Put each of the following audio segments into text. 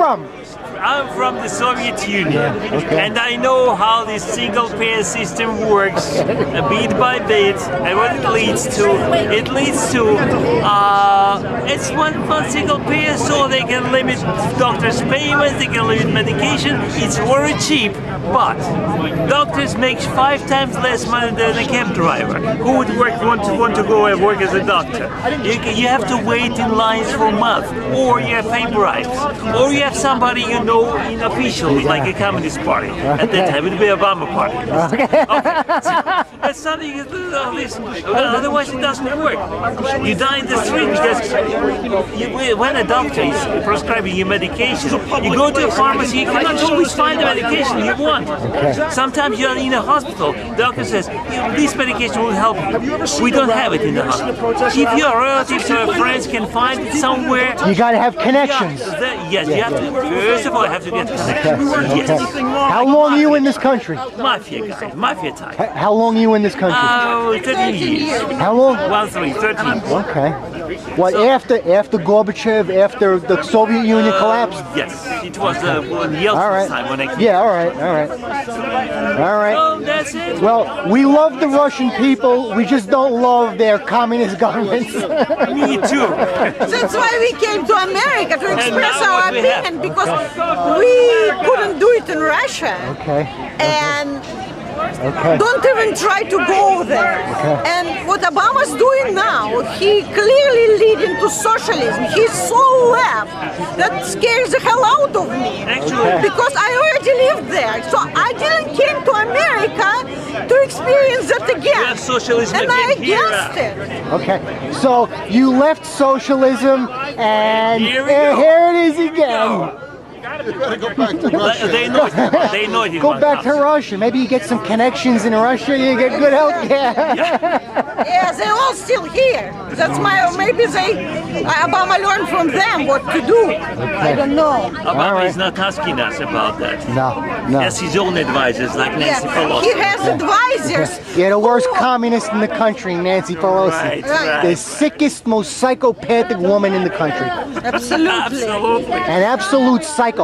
from? I'm from the Soviet Union, okay. and I know how this single-payer system works, bit by bit, and what it leads to. It leads to it's one single payer, so they can limit doctors' payments, they can limit medication. It's very cheap, but doctors make 5 times less money than a cab driver who would want to go and work as a doctor. You have to wait in lines for a month, or you have pay bribes, or you have somebody you know unofficially, like a Communist Party. At that time, it would be Obama Party. Okay. That's something you do listen. Otherwise, it doesn't work. You die in the street because when a doctor is prescribing you medication, you go to a pharmacy, you cannot always find the medication you want. Sometimes you're in a hospital, the doctor says, this medication will help you. We don't have it in the hospital. If your relatives or friends can find it somewhere, you got to have connections. Yes, you have to. First of all, you have to get connections. Yes. How long are you in this country? Mafia guy, mafia type. How long are you in this country? 13 years. How long? 13. Okay. What, after Gorbachev, after the Soviet Union collapsed? Yes, it was Yeltsin's time when I came. Yeah, all right. So that's it. Well, we love the Russian people, we just don't love their communist governments. Me too. That's why we came to America, to express our opinion, because we couldn't do it in Russia. Okay. And don't even try to go there. And what Obama's doing now, he clearly leading to socialism. He's so left that scares the hell out of me. Actually, because I already lived there, so I didn't came to America to experience that again. Socialism and I against it. Okay, so you left socialism, and here it is again. You gotta go back to Russia. They know it. Go back to Russia. Maybe you get some connections in Russia. You get good health care. Yeah, they're all still here. That's maybe Obama learned from them what to do. I don't know. Obama is not asking us about that. No. He has his own advisors like Nancy Pelosi. He has advisors. Yeah, the worst communist in the country, Nancy Pelosi. Right. The sickest, most psychopathic woman in the country. Absolutely. An absolute psychopath.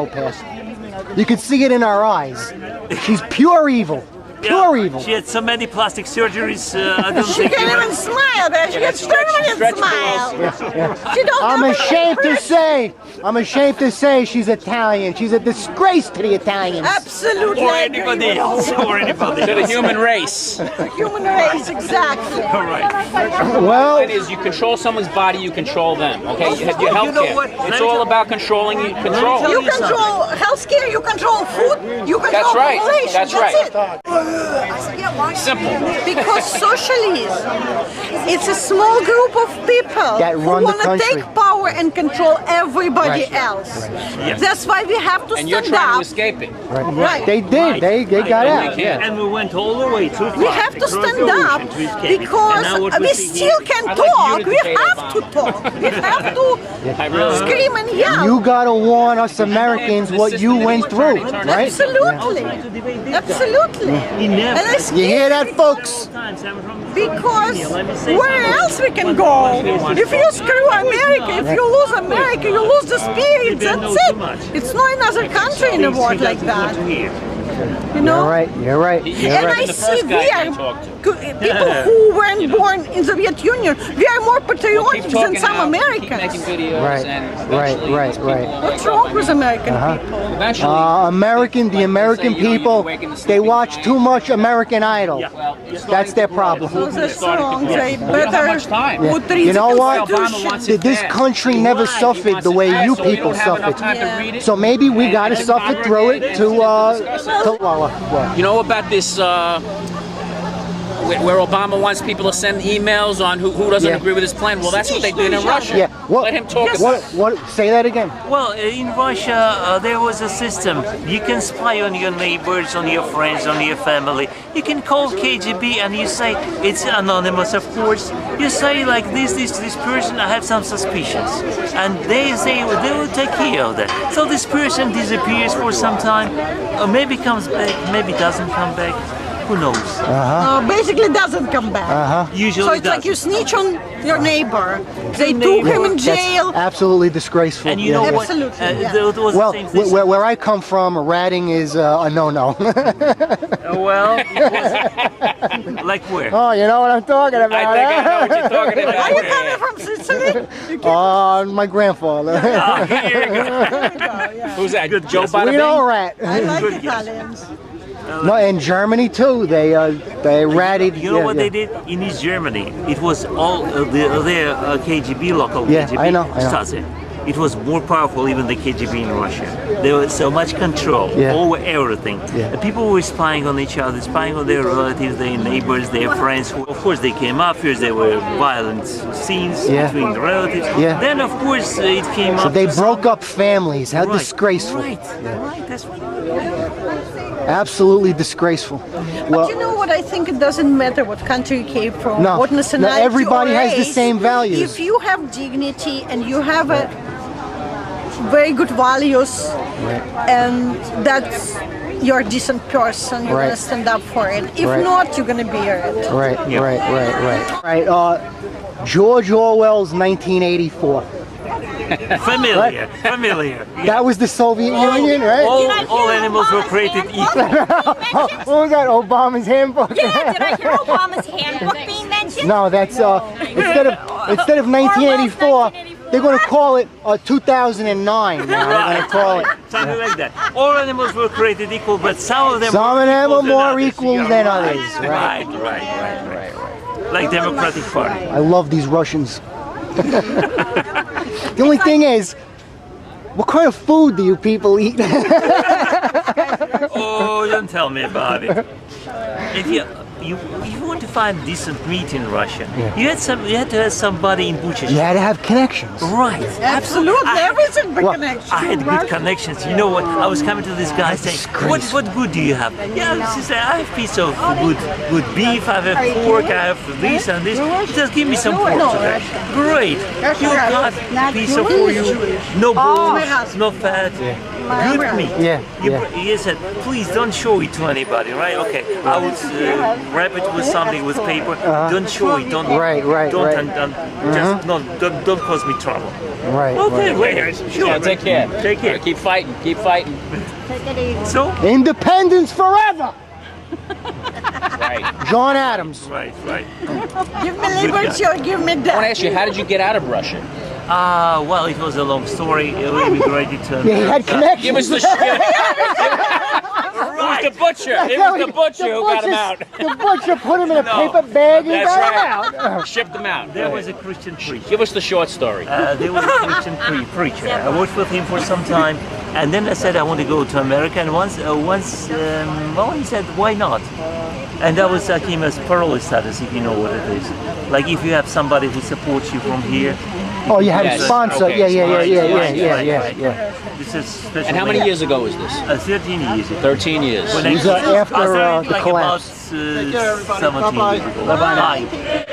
You can see it in our eyes. She's pure evil. Pure evil. She had so many plastic surgeries. She can't even smile, but she gets permanent smile. She don't I'm ashamed to say she's Italian. She's a disgrace to the Italians. Absolutely. Or anybody else. To the human race. Human race, exactly. All right. Well, It is, you control someone's body, you control them. Okay, you have your health care. It's all about controlling control. You control healthcare, you control food, you control That's right. population. That's right. It. Simple. Because socialism, it's a small group of people that who run the want to country. take power and control everybody else. Yes. That's why we have to And you're stand trying to up. escape it. Right. They did. They got out. Yeah. And we went all the way too far. We have to stand up because we still can I'd like you talk. to We debate have to Obama. talk. We have to scream and yell. You gotta warn us Americans what you went through, right? Absolutely. Absolutely. And I You hear that, folks? because where else we can go? If you screw America, if you lose America, you lose the spirit. That's it. It's no another country in the world like that. You know? You're right. And I see we are people who weren't born in the Soviet Union. We are more patriotic than some Americans. Making videos Right. and Right. What's wrong with American people? Eventually, The American people, they watch too much American Idol. That's their problem. So that's wrong. They have better much time. would treat You know the what? Constitution. This country never suffered the way you people suffered. So maybe we gotta suffer through it to You know about this, where Obama wants people to send emails on who doesn't agree with his plan? Well, that's what they did in Russia. Yeah. Let him talk about it. What? Say that again. Well, in Russia, there was a system. You can spy on your neighbors, on your friends, on your family. You can call KGB and you say, it's anonymous, of course. You say like this person, I have some suspicions. And they will take care of that. So this person disappears for some time, or maybe comes back, maybe doesn't come back. who knows? Basically doesn't come back. Usually So it's like you doesn't. snitch on your neighbor. They took him in jail. Absolutely disgraceful. And you know what? Absolutely, yeah. There was Well, the same thing. where I come from, ratting is a no-no. Well, it was, like where? Oh, you know what I'm talking about. I think I know what you're talking about. Are you coming from Sicily? My grandfather. Oh, here you go. Who's that? Joe guess. We Bada don't Bing? rat. I like Good guess. Italians. No, in Germany too, they ratted. You know what they did in East Germany? It was all their KGB, local Yeah, KGB, I know. Stasi. It was more powerful even the KGB in Russia. There was so much control Yeah. over everything. Yeah. And people were spying on each other, spying on their relatives, their neighbors, their friends. Of course, they came up. First, there were violent scenes Yeah. between the relatives. Yeah. Then, of course, it came So up. they to broke some- up families. How Right. disgraceful. Right. Right. That's right. Absolutely disgraceful. But you know what? I think it doesn't matter what country you came from, No. what No, nationality everybody or has the race. same values. If you have dignity and you have a very good values, and that's you're a decent person, you're Right. gonna stand up for it. If Right. not, you're gonna bear it. Right, Yeah. right. George Orwell's 1984. Familiar. Familiar. Yeah. That was the Soviet Union, right? All animals were created equal. What was that? Obama's handbook? Yeah, did I hear Obama's handbook being mentioned? No, that's instead of 1984, they're going to call it 2009. Now they're going to call it. Something like that. All animals were created equal, but some of them Some were of them equal are more others. equal You're than right. others. Right. Right. Like Democratic Party. I love these Russians. The only thing is, what kind of food do you people eat? Oh, don't tell me about it. If you want to find decent meat in Russia, you had to have somebody in butcher You shop. had to have connections. Right. Absolutely, everything but Well, connection. I had good connections. You know what? I was coming to this guy saying, "What good do you have?" Yeah, she said, "I have piece of good beef. I have pork. I have this and this. Just give me some pork today." Great. You got piece of for you. No bones, no fat. Good meat. Yeah, He said, "Please don't show it to anybody." Right? Okay. I would wrap it with something with paper. Don't show it. Don't. Right, Don't. right. And just don't cause me trouble. Right. Okay, wait. Sure. Yeah, take care. Take care. Keep fighting. Keep fighting. So. Independence forever! Right. John Adams. Right. Give me liberty or give me I want to death. ask you, how did you get out of Russia? Well, it was a long story. We immigrated to Yeah, he had connections. Give us the It was the butcher. It was the butcher who got him out. The butcher put him in a No, paper bag and That's got right. him out. Shipped him out. There was a Christian preacher. Give us the short story. There was a Christian preacher. I worked with him for some time, and then I said I want to go to America. And once, he said, "Why not?" And that was came as parole status, if you know what it is. Like if you have somebody who supports you from here. Oh, you had Yes. a sponsor. Okay, Yeah. This is special. And how many years ago was this? 13 years. 13 years. When These are after I started the like collapse. about 17 years ago. Bye.